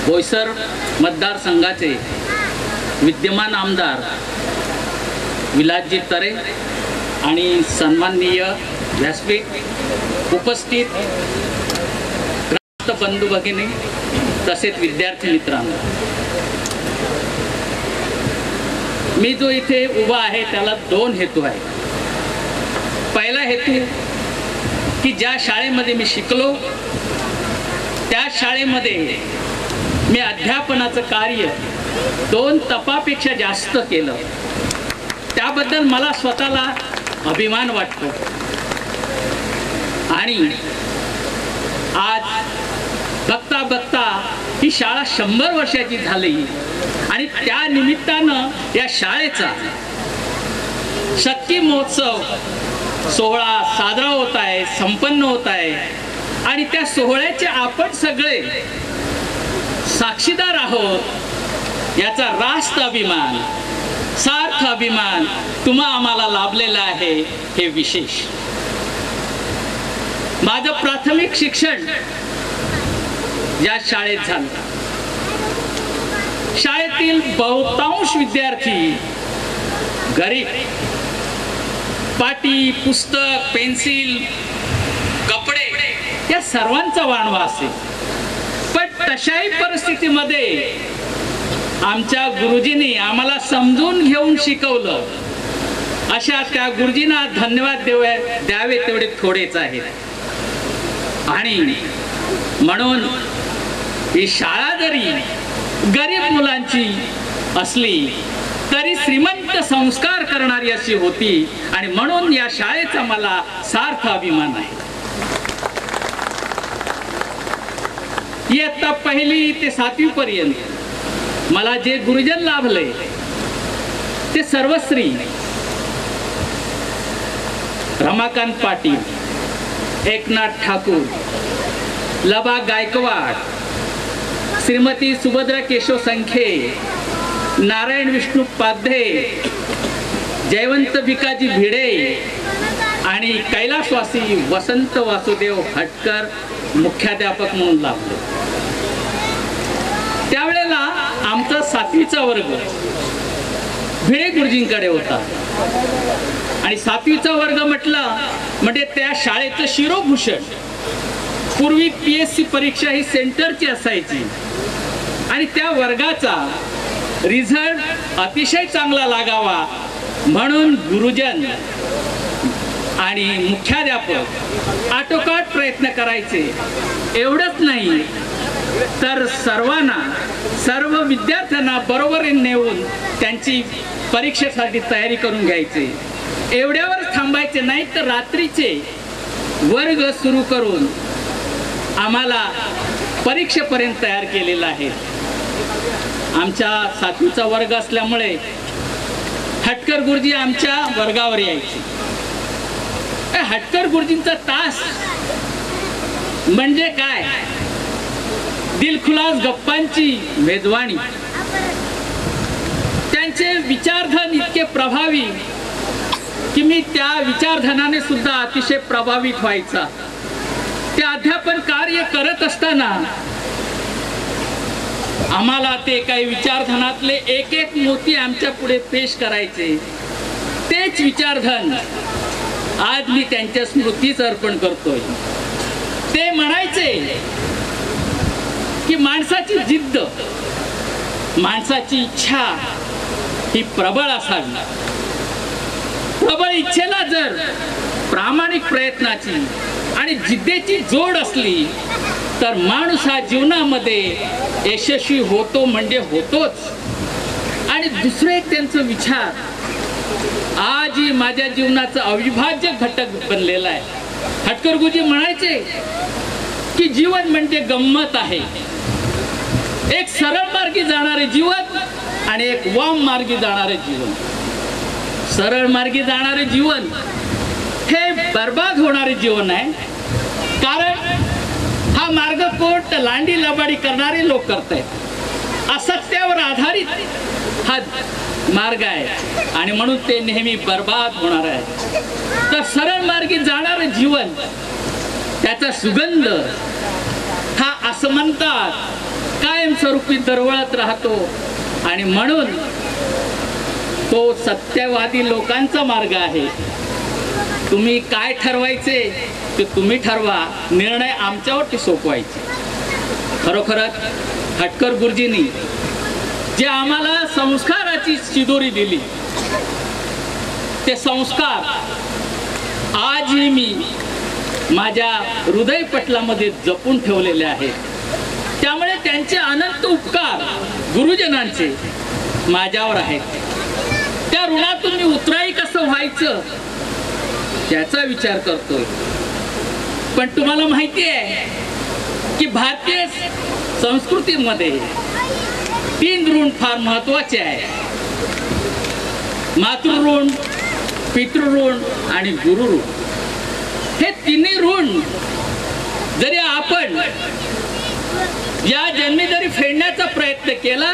[SPEAKER 5] बोईसर मतदारसंघाचे विद्यमान आमदार विलासजी तरे आणि सन्माननीय व्यासपीठ उपस्थित ग्रामस्थ बंधू भगिनी तसेच विद्यार्थी मित्रांनो, मी जो इथे उभा आहे त्याला 2 हेतू आहेत. पहिला हेतू की ज्या शाळेमध्ये मी शिकलो त्या शाळेमध्ये मी अध्यापनाचं कार्य 2 तपापेक्षा जास्त केलं, त्याबद्दल मला स्वतःला अभिमान वाटतो. आणि आज बघता बघता ही शाळा 100 वर्षाची झाली आणि त्या निमित्तानं या शाळेचा शतकी महोत्सव सोहळा साजरा होत आहे, संपन्न होत आहे. आणि त्या सोहळ्याचे आपण सगळे साक्षीदार आहोत. याचा रास्त अभिमान, सार्थ अभिमान तुम्हा आम्हाला लाभलेला आहे, हे विशेष. माझं प्राथमिक शिक्षण या शाळेत झालं. शाळेतील बहुतांश विद्यार्थी गरीब, पाटी, पुस्तक, पेन्सिल, कपडे या सर्वांचा वाणवा असेल. पण तशाही परिस्थितीमध्ये आमच्या गुरुजींनी आम्हाला समजून घेऊन शिकवलं. अशा त्या गुरुजींना धन्यवाद द्यावे तेवढे थोडेच आहेत. आणि म्हणून ही शाळा जरी गरीब मुलांची असली तरी श्रीमंत संस्कार करणारी अशी होती आणि म्हणून या शाळेचा मला सार्थ अभिमान आहे. इयत्ता 1ली ते 7वी पर्यंत मला जे गुरुजन लाभले ते सर्वश्री रमाकांत पाटील, एकनाथ ठाकूर, लबा गायकवाड, श्रीमती सुभद्रा केशव संखे, नारायण विष्णू पाध्ये, जयवंत भिकाजी भिडे आणि कैलासवासी वसंत वासुदेव हटकर मुख्याध्यापक म्हणून लाभले. त्यावेळेला आमचा 7वीचा वर्ग भिडे गुरुजींकडे होता आणि 7वीचा वर्ग म्हटलं म्हणजे त्या शाळेचं शिरोभूषण. पूर्वी PSC परीक्षा ही सेंटरची असायची आणि त्या वर्गाचा रिझल्ट अतिशय चांगला लागावा म्हणून गुरुजन आणि मुख्याध्यापक आटोकाट प्रयत्न करायचे. एवढंच नाही तर सर्व विद्यार्थ्यांना बरोबरीने नेऊन त्यांची परीक्षेसाठी तयारी करून घ्यायचे. एवढ्यावर थांबायचे नाही तर रात्रीचे वर्ग सुरू करून आम्हाला परीक्षेपर्यंत तयार केलेलं आहे. आमच्या 7वीचा वर्ग असल्यामुळे हटकर गुरुजी आमच्या वर्गावर यायचे. हटकर गुरुजींचा तास म्हणजे काय, दिलखुलास गप्पांची मेजवानी. त्यांचे विचारधन इतके प्रभावी की मी त्या विचारधनाने सुद्धा अतिशय प्रभावित व्हायचा. ते अध्यापन कार्य करत असताना आम्हाला ते काही विचारधनातले एक एक मोती आमच्या पुढे पेश करायचे. तेच विचारधन आज मी त्यांच्या स्मृतीच अर्पण करतोय. ते म्हणायचे की माणसाची जिद्द, माणसाची इच्छा ही प्रबळ असावी. प्रबळ इच्छेला जर प्रामाणिक प्रयत्नाची आणि जिद्दीची जोड असली तर माणूस हा जीवनामध्ये यशस्वी होतो म्हणजे होतोच. आणि दुसरं एक त्यांचं विचार आजही माझ्या जीवनाचा अविभाज्य घटक बनलेला आहे. हटकर गुरुजी म्हणायचे की जीवन म्हणजे गंमत आहे. एक सरळ मार्गी जाणारे जीवन आणि एक वाम मार्गी जाणारे जीवन. सरळ मार्गी जाणारे जीवन हे बर्बाद होणारे जीवन आहे. कारण हा मार्ग कोट लांडी लबाडी करणारे लोक करतायत. असत्यावर आधारित हा मार्ग आहे आणि म्हणून ते नेहमी बर्बाद होणार आहे. तर सरळ मार्गी जाणारे जीवन, त्याचा सुगंध हा असं म्हणतात कायमस्वरूपी दरवळत राहतो. आणि म्हणून तो सत्यवादी लोकांचा मार्ग आहे. तुम्ही काय ठरवायचे ते तुम्ही ठरवा, निर्णय आमच्यावरती सोपवायचे. खरोखरच हटकर गुरुजींनी जे आम्हाला संस्काराची शिदोरी दिली, ते संस्कार आजही मी माझ्या हृदयपटलामध्ये जपून ठेवलेले आहेत. त्यामुळे त्यांचे अनंत उपकार गुरुजनांचे माझ्यावर आहेत. त्या ऋणातून मी उतराई कसं व्हायचं त्याचा विचार करतोय. पण तुम्हाला माहिती आहे की भारतीय संस्कृतीमध्ये 3 ऋण फार महत्वाचे आहे. मातृऋण, पितृऋण आणि गुरुऋण. हे तिन्ही ऋण जरी आपण या जन्मी जरी फेडण्याचा प्रयत्न केला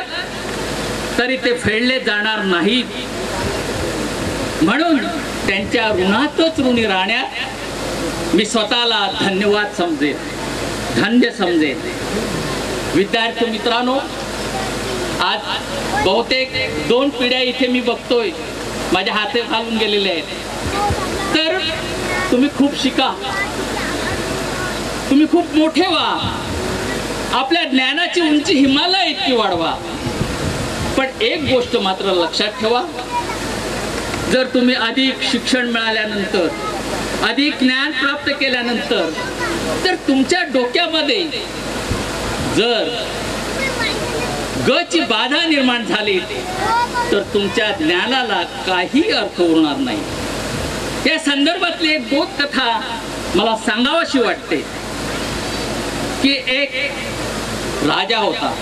[SPEAKER 5] तरी ते फेडले जाणार नाहीत. म्हणून त्यांच्या ऋणातच ऋणी राहण्यात मी स्वतःला धन्यवाद समजेन, धन्य समजेन. विद्यार्थी मित्रांनो, आज बहुतेक 2 पिढ्या इथे मी बघतोय माझ्या हाते घालून गेलेले आहेत. तर तुम्ही खूप शिका, तुम्ही खूप मोठे व्हा, आपल्या ज्ञानाची उंची हिमालय इतकी वाढवा. पण एक गोष्ट मात्र लक्षात ठेवा, जर तुम्ही अधिक शिक्षण मिळाल्यानंतर, अधिक ज्ञान प्राप्त केल्यानंतर जर तुमच्या डोक्यामध्ये जर गची बाधा निर्माण झाली तर तुमच्या ज्ञानाला काही अर्थ उरणार नाही. या संदर्भातली एक बोधकथा मला सांगावीशी वाटते की एक राजा होता,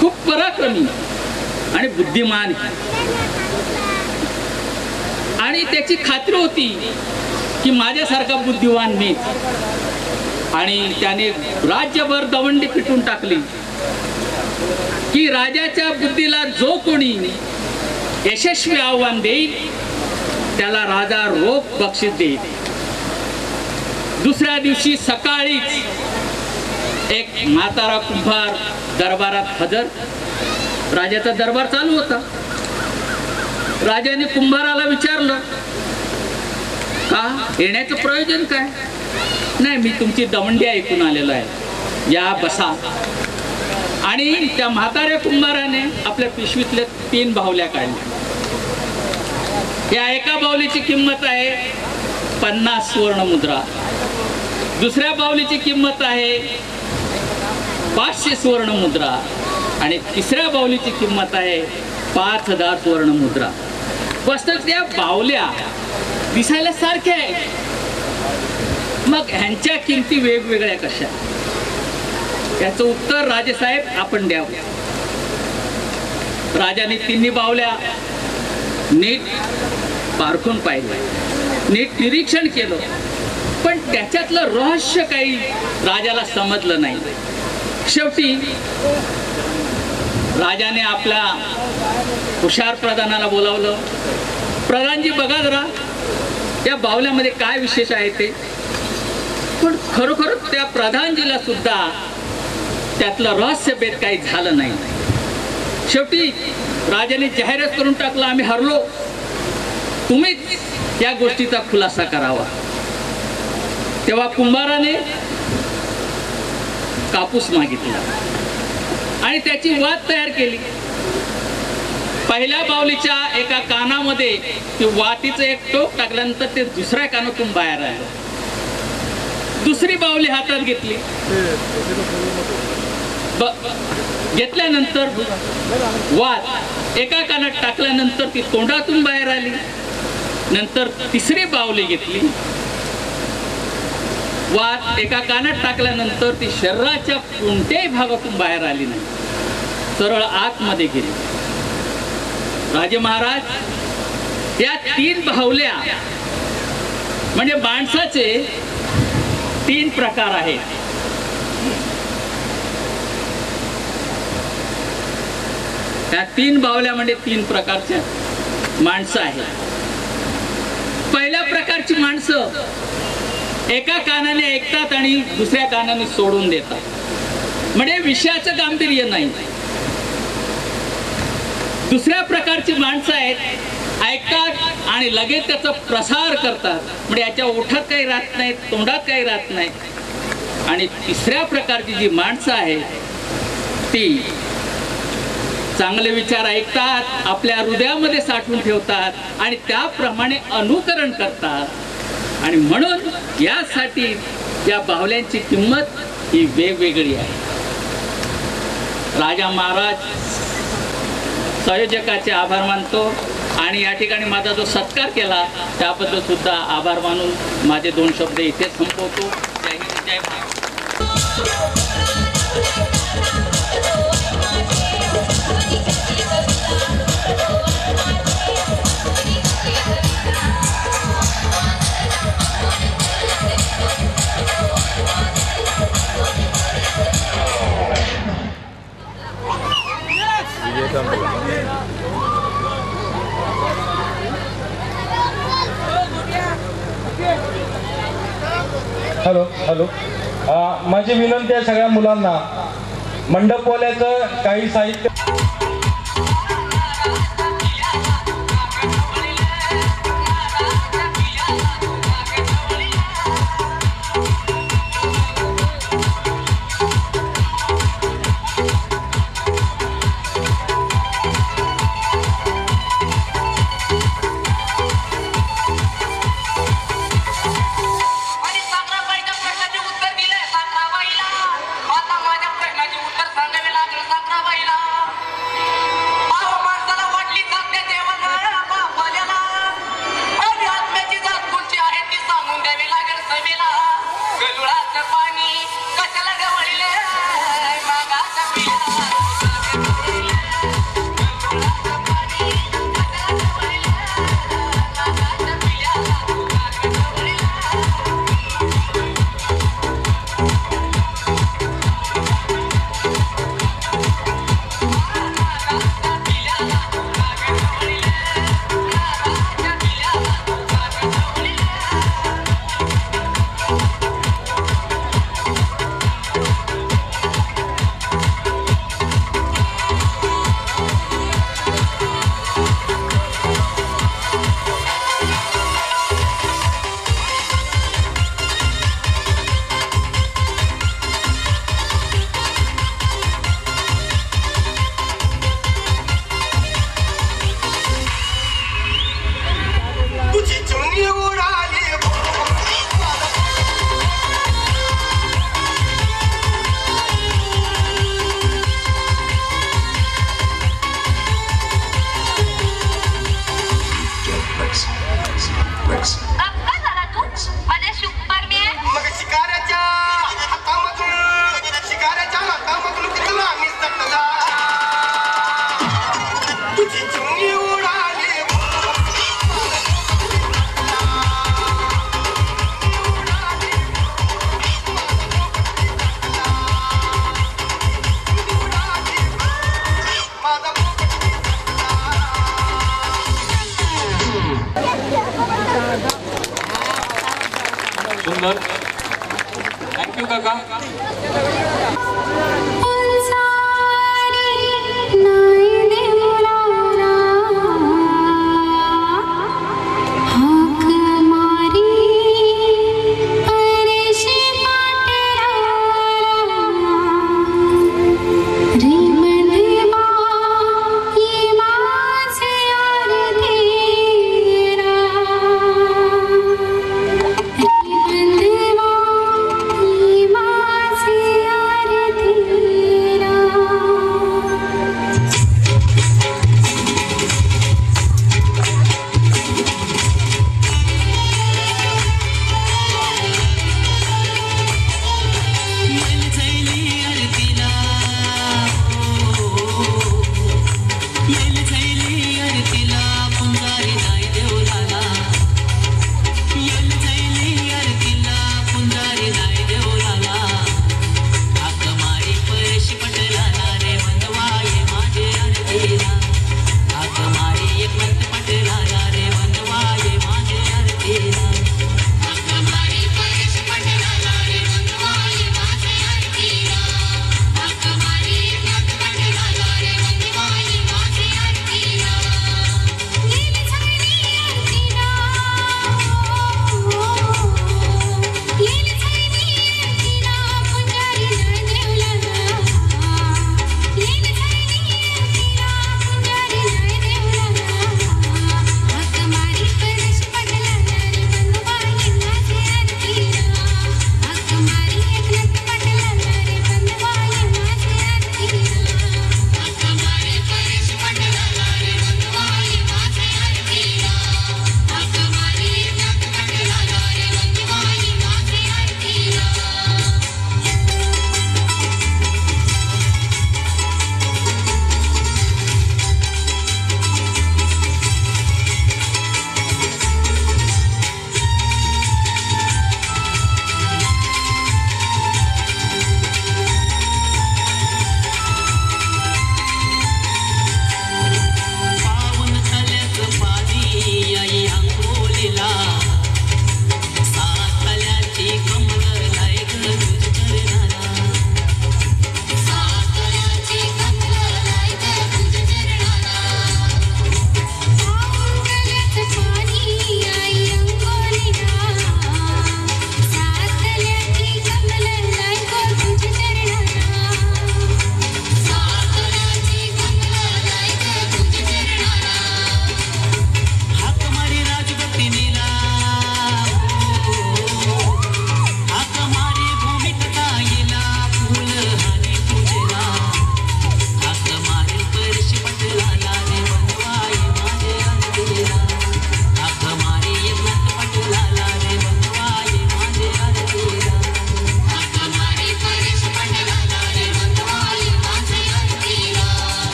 [SPEAKER 5] खूप पराक्रमी आणि बुद्धिमान, आणि त्याची खात्री होती की माझ्यासारखा बुद्धिवान मी. आणि त्याने राज्यभर दवंडी पिटून टाकली की राजाच्या बुद्धीला जो कोणी यशस्वी आव्हान देईल त्याला राजा रोख बक्षीस देईल. दुसऱ्या दिवशी सकाळीच एक म्हातारा कुंभार दरबारात हजर. राजाचा दरबार चालू होता. राजाने कुंभाराला विचारलं, का येण्याचं प्रयोजन काय? नाही, मी तुमची दवंडी ऐकून आलेलो आहे, या बसा. आणि त्या म्हाताऱ्या कुंभाराने आपल्या पिशवीतल्या 3 बाहुल्या काढल्या. या एका बाहुलीची किंमत आहे 50 सुवर्ण मुद्रा, दुसऱ्या बाहुलीची किंमत आहे 500 सुवर्ण मुद्रा आणि तिसऱ्या बाहुलीची किंमत आहे 5000 सुवर्ण मुद्रा. वास्तविक त्या बाहुल्या दिसायला सारख्या आहेत, मग ह्यांच्या किमती वेगवेगळ्या कशा? याचं उत्तर राजेसाहेब आपण द्यावं. राजाने 3 बाहुल्या नीट पारखून पाहिलं, नीट निरीक्षण केलं, पण त्याच्यातलं रहस्य काही राजाला समजलं नाही. शेवटी राजाने आपल्या हुशार प्रधानाला बोलावलं. प्रधानजी, बघा जरा या बाहुल्यामध्ये काय विशेष आहे ते. पण खरोखर त्या प्रधानजीला सुद्धा त्यातलं रहस्यभेद काही झालं नाही. शेवटी राजाने जाहीरच करून टाकलं, आम्ही हरलो, तुम्हीच या गोष्टीचा खुलासा करावा. तेव्हा कुंभाराने कापूस मागितला आणि त्याची वात तयार केली. पहिल्या बाहुलीच्या एका कानामध्ये ते वातीचं एक टोक टाकल्यानंतर ते दुसऱ्या कानातून बाहेर आलं. दुसरी बाहुली हातात घेतली. घेतल्यानंतर वात एका कानात टाकल्यानंतर ती तोंडातून बाहेर आली. नंतर तिसरी बाहुली घेतली. वात एका कानात टाकल्यानंतर ती शरीराच्या कोणत्याही भागातून बाहेर आली नाही, सरळ आतमध्ये गेली. राजे महाराज या 3 बाहुल्या म्हणजे माणसाचे 3 प्रकार आहेत. त्या 3 बाहुल्या म्हणजे 3 प्रकारच्या माणसं आहेत. पहिल्या प्रकारची माणसं एका कानाने ऐकतात आणि दुसऱ्या कानाने सोडून देतात, म्हणजे विषयाचं गांभीर्य नाही. दुसऱ्या प्रकारची माणसं आहेत, ऐकतात आणि लगेच त्याचा प्रसार करतात, म्हणजे याच्या ओठात काही राहत नाही, तोंडात काही राहत नाही. आणि तिसऱ्या प्रकारची जी माणसं आहेत ती चांगले विचार ऐकतात, आपल्या हृदयामध्ये साठवून ठेवतात आणि त्याप्रमाणे अनुकरण करतात. आणि म्हणून यासाठी या बाहुल्यांची किंमत ही वेगवेगळी आहे. राजा महाराज संयोजकाचे आभार मानतो आणि या ठिकाणी माझा जो सत्कार केला त्याबद्दल सुद्धा आभार मानून माझे 2 शब्द इथे संपवतो. जय हिंद, जय महाराष्ट्र.
[SPEAKER 6] हॅलो हॅलो माझी विनंती आहे सगळ्या मुलांना, मंडपवाल्याचं काही साहित्य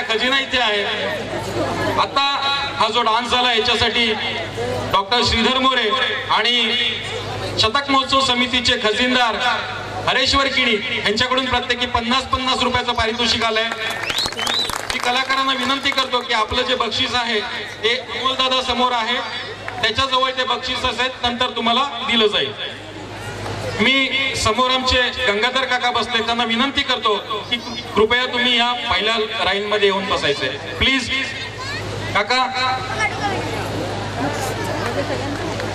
[SPEAKER 6] खजिना इथे आहे. आता हा जो डान्स झाला याच्यासाठी डॉक्टर श्रीधर मोरे आणि शतक महोत्सव समितीचे खजिनदार हरेश्वर किणी यांच्याकडून प्रत्येकी 50-50 रुपयाचं पारितोषिक आलंय. मी कलाकारांना विनंती करतो की आपलं जे बक्षीस आहे ते अमोलदादा समोर आहे, त्याच्याजवळ ते बक्षीस असेल नंतर तुम्हाला दिलं जाईल. मी समोर आमचे गंगाधर काका बसले, त्यांना विनंती करतो की कृपया तुम्ही या पहिल्या राईन मध्ये येऊन बसायचे प्लीज. काका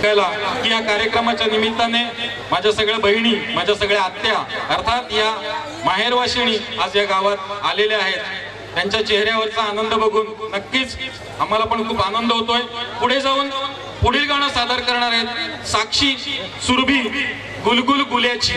[SPEAKER 6] कळला की या कार्यक्रमाच्या निमित्ताने माझ्या सगळ्या बहिणी, माझ्या सगळ्या आत्या अर्थात या माहेरवाशिणी आज या गावात आलेल्या आहेत. त्यांच्या चेहऱ्यावरचा आनंद बघून नक्कीच आम्हाला पण खूप आनंद होतोय. पुढे जाऊन पुढील गाणं सादर करणार आहेत साक्षी सुरभी गुलगुल गुल्याची.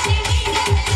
[SPEAKER 7] Thank you.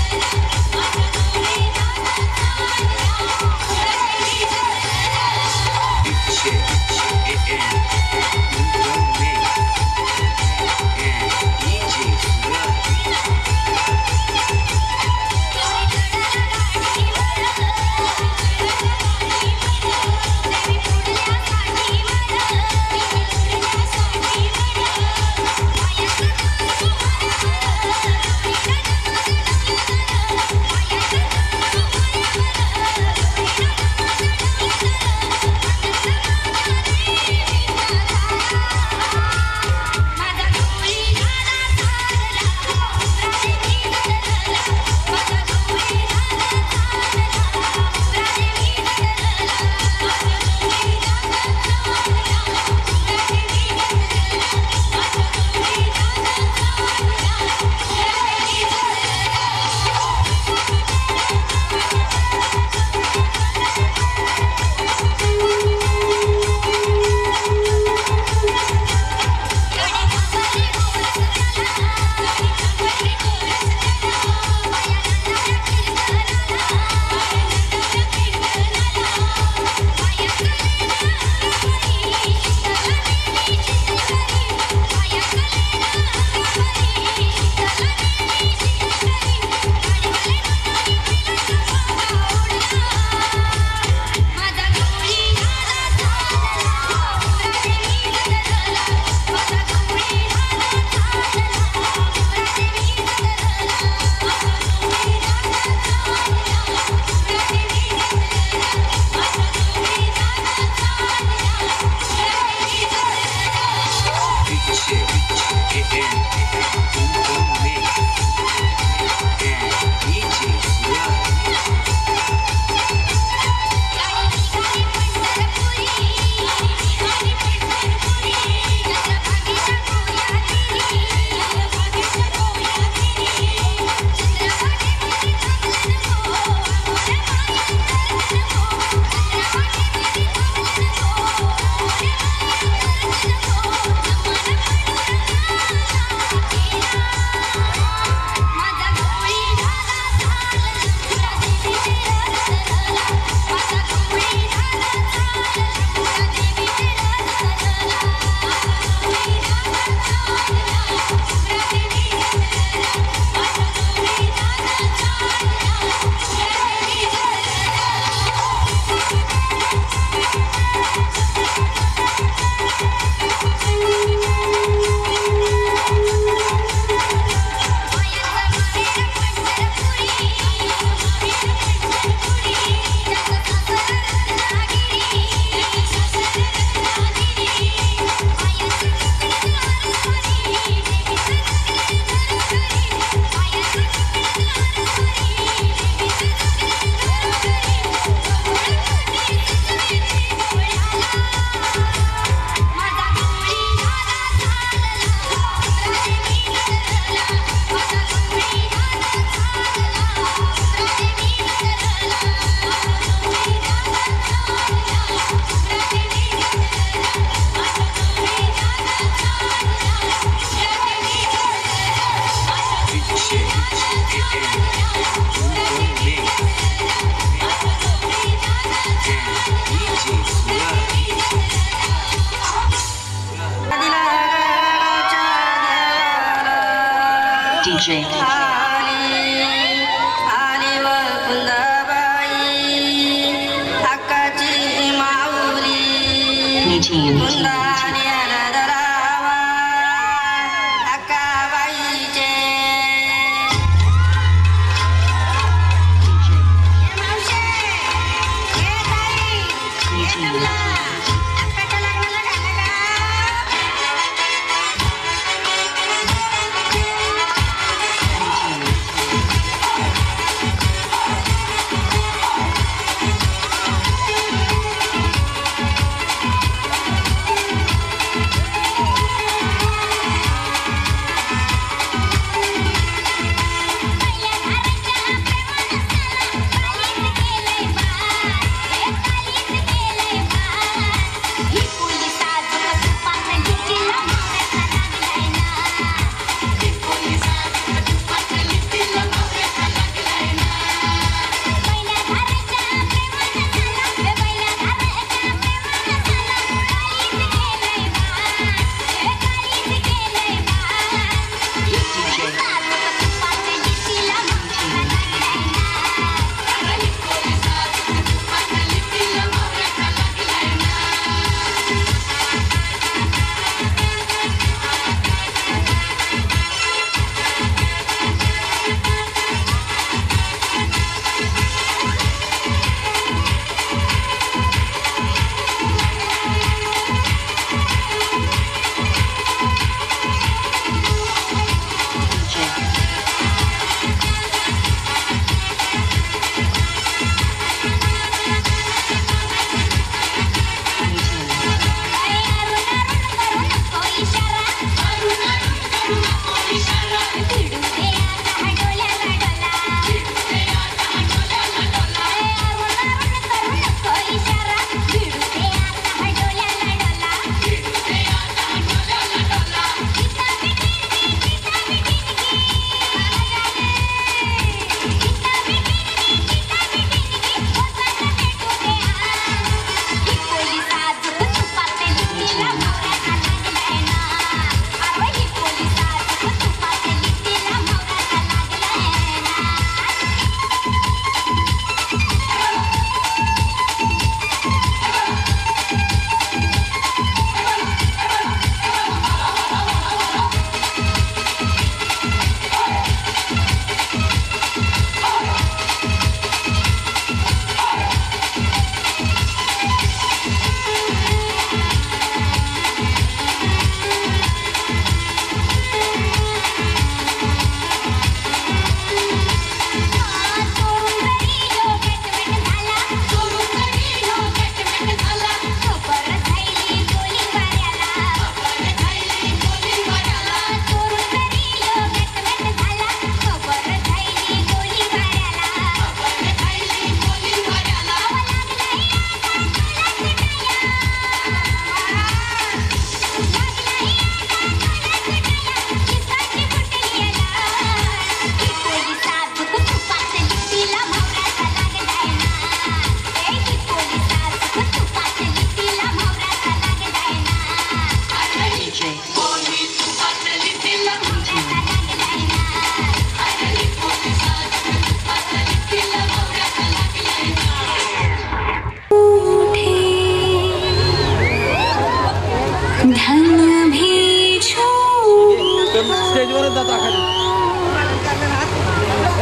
[SPEAKER 7] DJ. New team.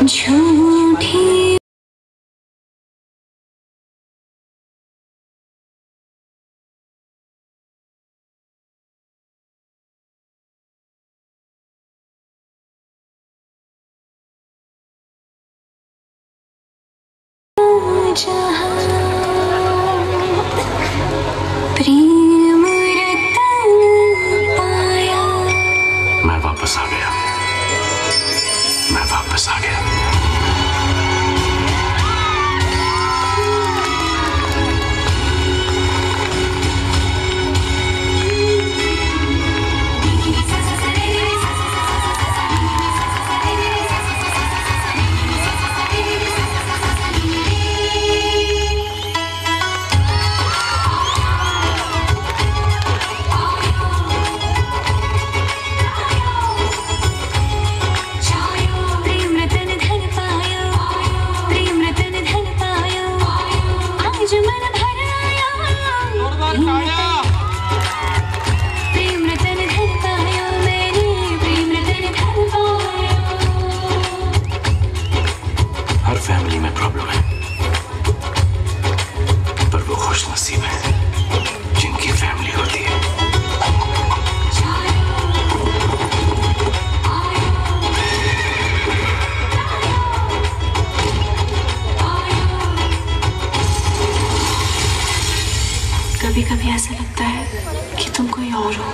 [SPEAKER 7] झूठी प्रेम रतन पाया।
[SPEAKER 8] मैं वापस आ गया, मैं वापस आ गया।
[SPEAKER 7] कभी कभी ऐसा लगता है कि तुम कोई और हो।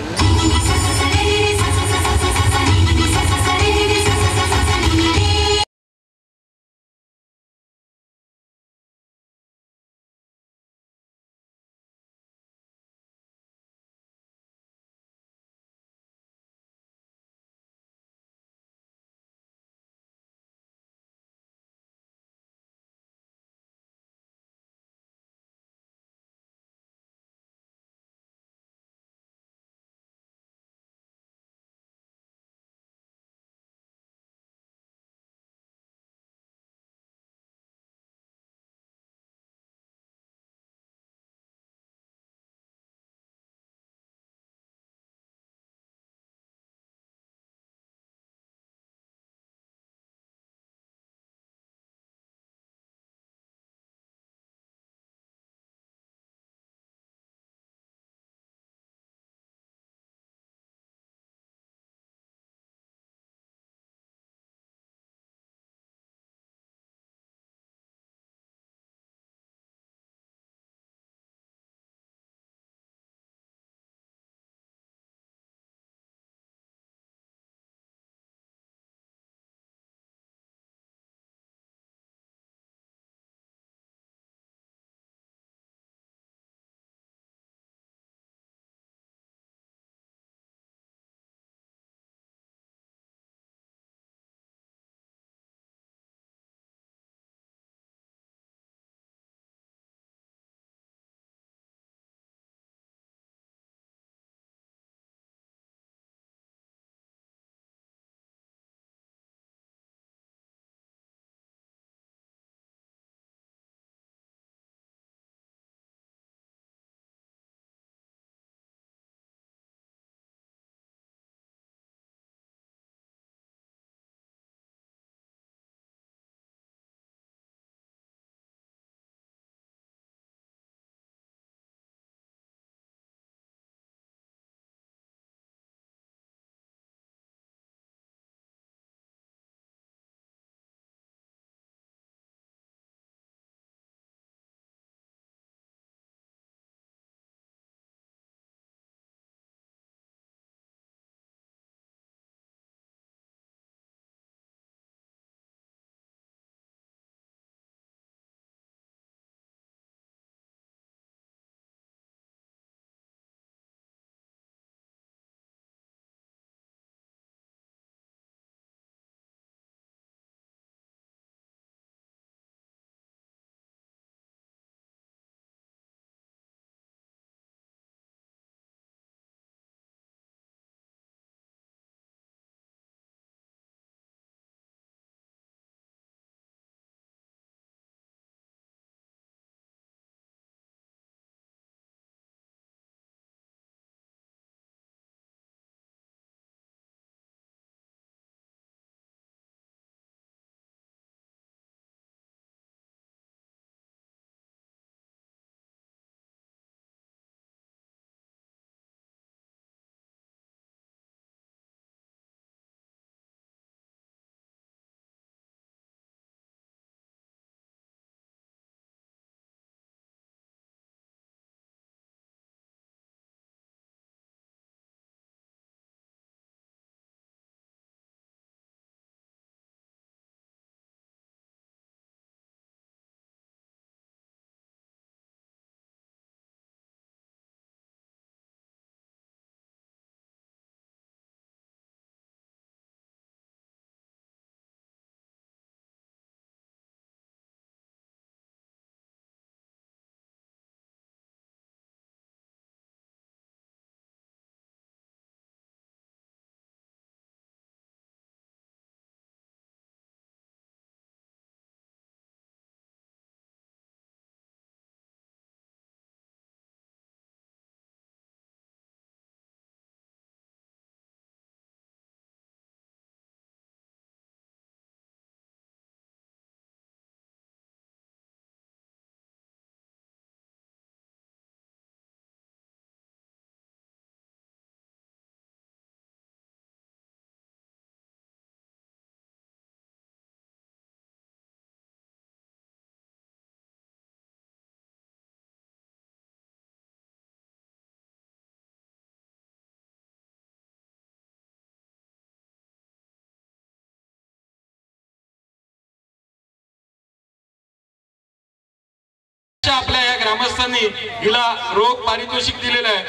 [SPEAKER 6] ग्रुपाने हिला रोख पारितोषिक दिलेलं आहे.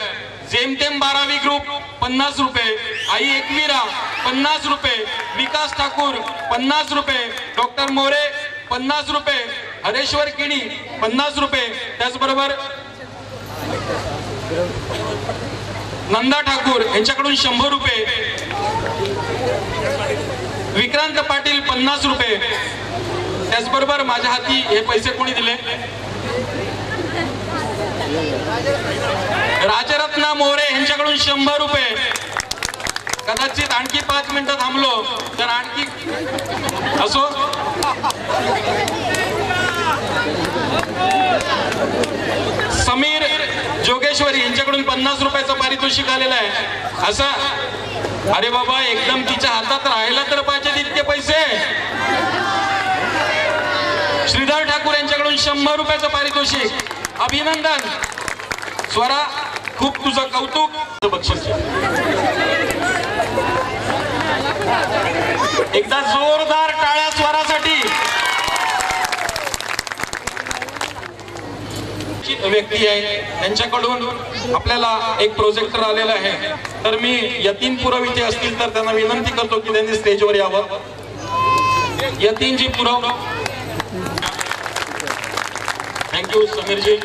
[SPEAKER 6] जेमतेम 12वी ग्रुप 50 रुपये, आई एकवीरा 50 रुपये, विकास ठाकूर 50 रुपये, डॉक्टर मोरे 50 रुपये, हरेश्वर किणी 50 रुपये, त्याचबरोबर नंदा ठाकूर यांच्याकडून 100 रुपये, विक्रांत पाटील 50 रुपये, त्याचबरोबर माझ्या हाती हे पैसे कोणी दिले? राजरत्ना मोरे यांच्याकडून 100 रुपये. कदाचित आणखी 5 मिनिटं थांबलो तर आणखी असो. समीर जोगेश्वरी यांच्याकडून 50 रुपयाचं पारितोषिक आलेलं आहे. असं अरे बाबा, एकदम तिच्या हातात राहायला तर पाहिजे इतके पैसे. श्रीधर ठाकूर यांच्याकडून 100 रुपयाचं पारितोषिक. अभिनंदन स्वरा, खूप तुझं कौतुक. बक्षीस एकदा जोरदार टाळ्या स्वरासाठी. व्यक्ती आहे त्यांच्याकडून आपल्याला एक प्रोजेक्टर आलेला आहे. तर मी यतीन पुरव इथे असतील तर त्यांना विनंती करतो की त्यांनी स्टेजवर यावं. यतीनजी पुरव. थँक्यू समीरजी.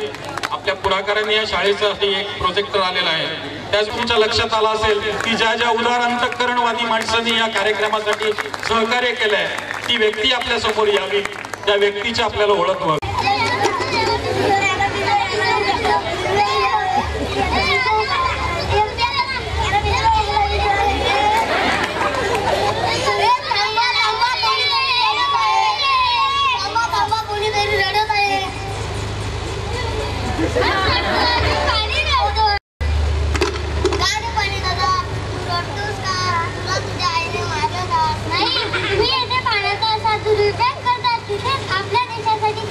[SPEAKER 6] आपल्या पुढाकारांनी या शाळेसाठी एक प्रोजेक्टर आलेला आहे. त्याच तुमच्या लक्षात आलं असेल की ज्या ज्या उदार अंतःकरणवादी माणसांनी या कार्यक्रमासाठी सहकार्य केलंय ती व्यक्ती आपल्या समोर यावी, त्या व्यक्तीची आपल्याला ओळख व्हावी.
[SPEAKER 9] आपल्या देशासाठी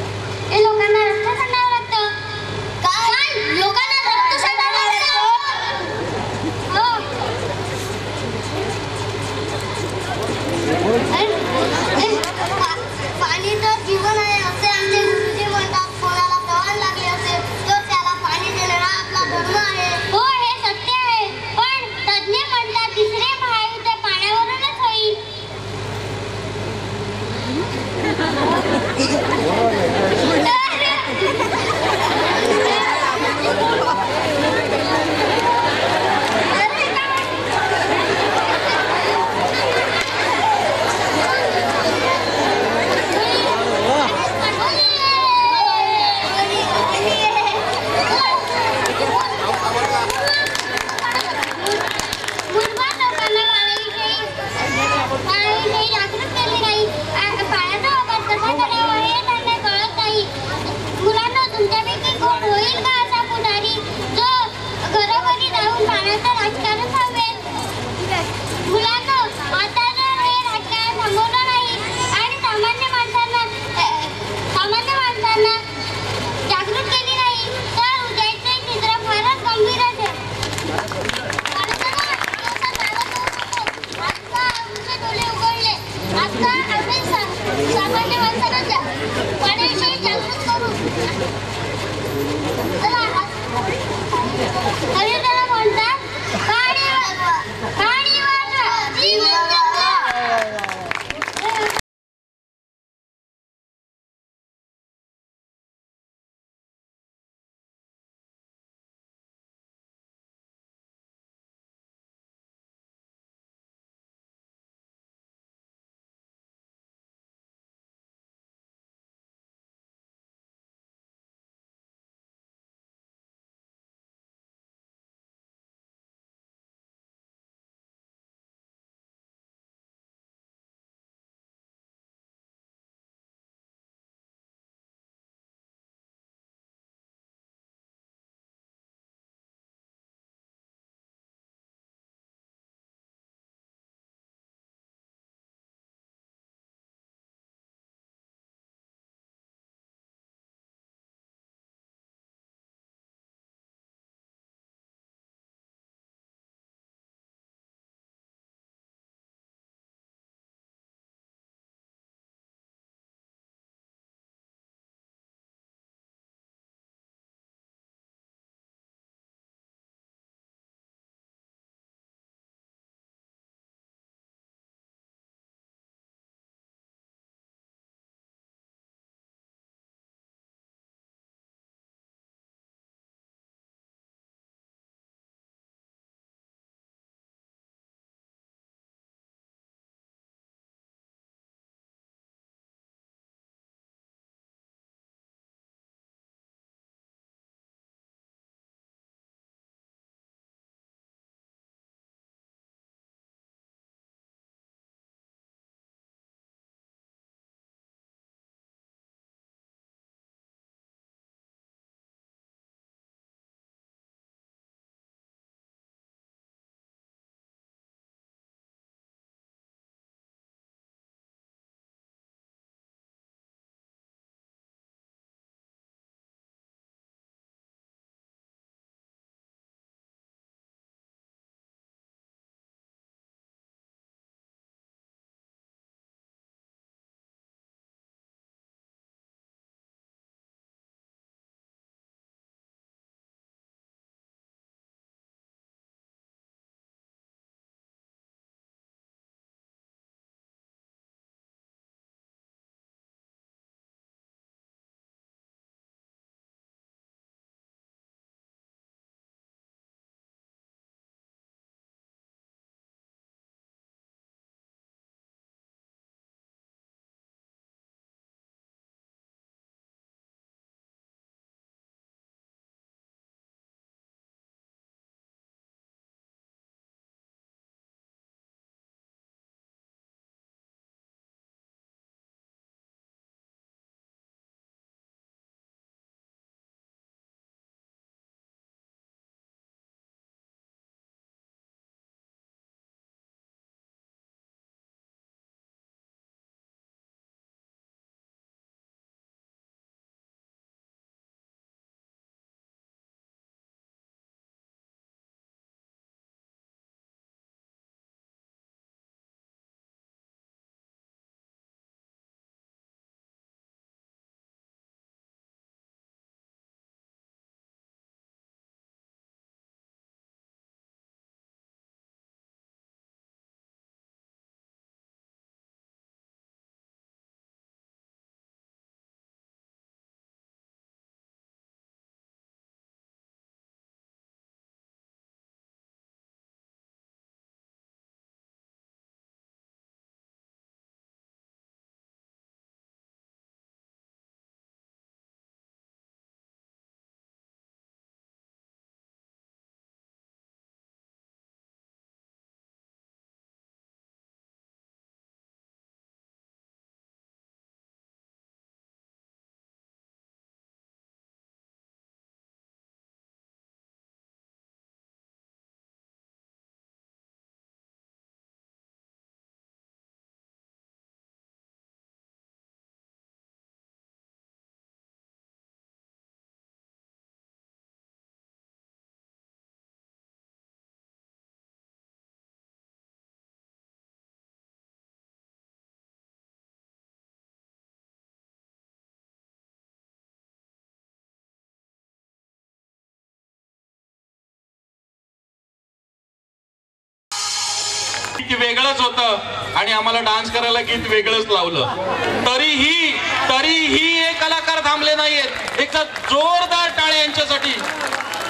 [SPEAKER 6] गीत वेगळंच होतं आणि आम्हाला डान्स करायला गीत वेगळंच लावलं. तरीही हे कलाकार थांबले नाहीयेत. एकदा जोरदार टाळ्या यांच्यासाठी.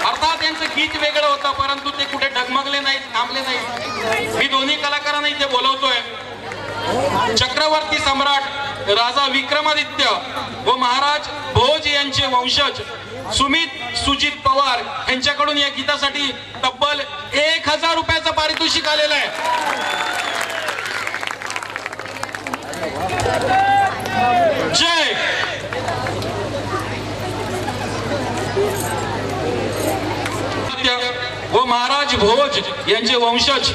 [SPEAKER 6] अर्थात यांचं गीत वेगळं होतं, परंतु ते कुठे डगमगले नाहीत, थांबले नाहीत. मी दोन्ही कलाकारांना इथे बोलवतोय. चक्रवर्ती सम्राट राजा विक्रमादित्य व महाराज भोज यांचे वंशज सुमित सुजित पवार यांच्याकडून या गीतासाठी तब्बल 1000 रुपयाचं पारितोषिक आलेलं आहे. जय. व महाराज भोज यांचे वंशज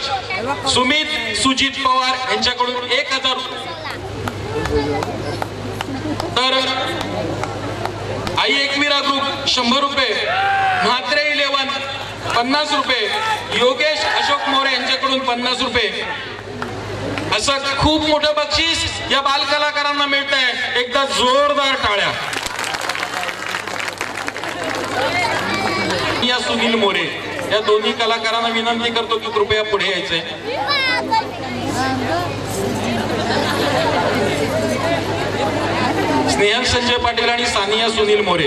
[SPEAKER 6] सुमित सुजित पवार यांच्याकडून 1000 रुपये. तर आई एकविरा ग्रुप 100 रुपये, म्हात्रे 11 50 रुपये, योगेश अशोक मोरे यांच्याकडून 50 रुपये. असं खूप मोठं बक्षीस या बाल कलाकारांना मिळत आहे. एकदा जोरदार टाळ्या. या सुनील मोरे या दोन्ही कलाकारांना विनंती करतो की कृपया पुढे यायचंय. स्नेहल संजय पाटील आणि सानिया सुनील मोरे.